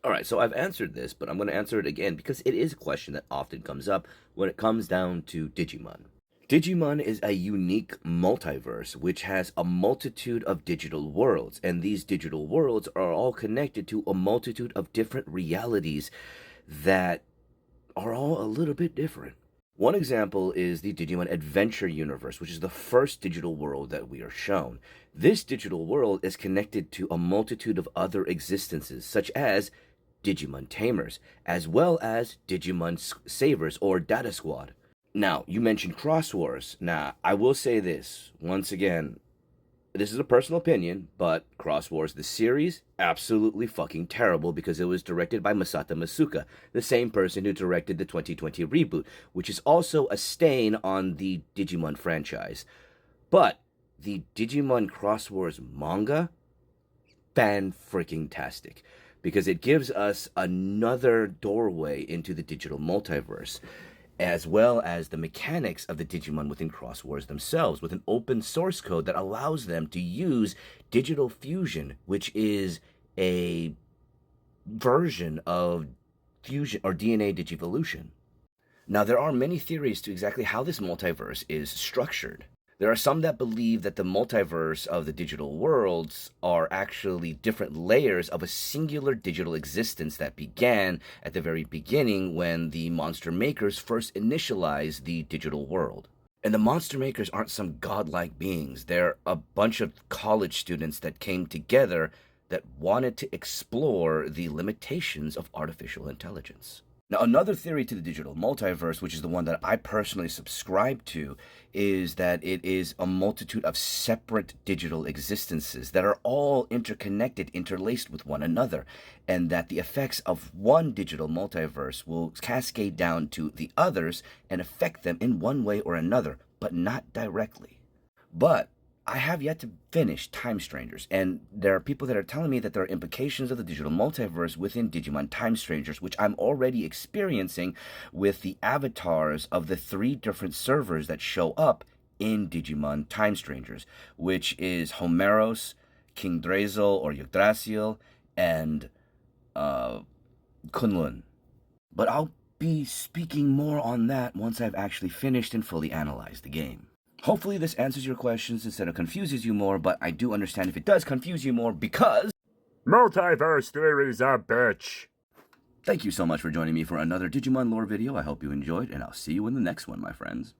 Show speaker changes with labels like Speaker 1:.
Speaker 1: All right, so I've answered this, but I'm going to answer it again because it is a question that often comes up when it comes down to Digimon. Digimon is a unique multiverse which has a multitude of digital worlds, and these digital worlds are all connected to a multitude of different realities that are all a little bit different. One example is the Digimon Adventure Universe, which is the first digital world that we are shown. This digital world is connected to a multitude of other existences, such as Digimon Tamers, as well as Digimon Savers or Data Squad. Now, you mentioned Cross Wars. Now, I will say this once again. This is a personal opinion, but Cross Wars, the series, absolutely fucking terrible because it was directed by Masato Masuka, the same person who directed the 2020 reboot, which is also a stain on the Digimon franchise. But the Digimon Cross Wars manga, fan-freaking-tastic, because it gives us another doorway into the digital multiverse, as well as the mechanics of the Digimon within Cross Wars themselves, with an open source code that allows them to use digital fusion, which is a version of fusion or DNA digivolution. Now, there are many theories to exactly how this multiverse is structured. There are some that believe that the multiverse of the digital worlds are actually different layers of a singular digital existence that began at the very beginning when the monster makers first initialized the digital world. And the monster makers aren't some godlike beings. They're a bunch of college students that came together that wanted to explore the limitations of artificial intelligence. Now, another theory to the digital multiverse, which is the one that I personally subscribe to, is that it is a multitude of separate digital existences that are all interconnected, interlaced with one another, and that the effects of one digital multiverse will cascade down to the others and affect them in one way or another, but not directly. But I have yet to finish Time Strangers, and there are people that are telling me that there are implications of the digital multiverse within Digimon Time Strangers, which I'm already experiencing with the avatars of the three different servers that show up in Digimon Time Strangers, which is Homeros, King Drazel or Yggdrasil, and Kunlun. But I'll be speaking more on that once I've actually finished and fully analyzed the game. Hopefully this answers your questions instead of confuses you more, but I do understand if it does confuse you more because
Speaker 2: Multiverse theory's a bitch.
Speaker 1: thank you so much for joining me for another Digimon lore video. I hope you enjoyed, and I'll see you in the next one, my friends.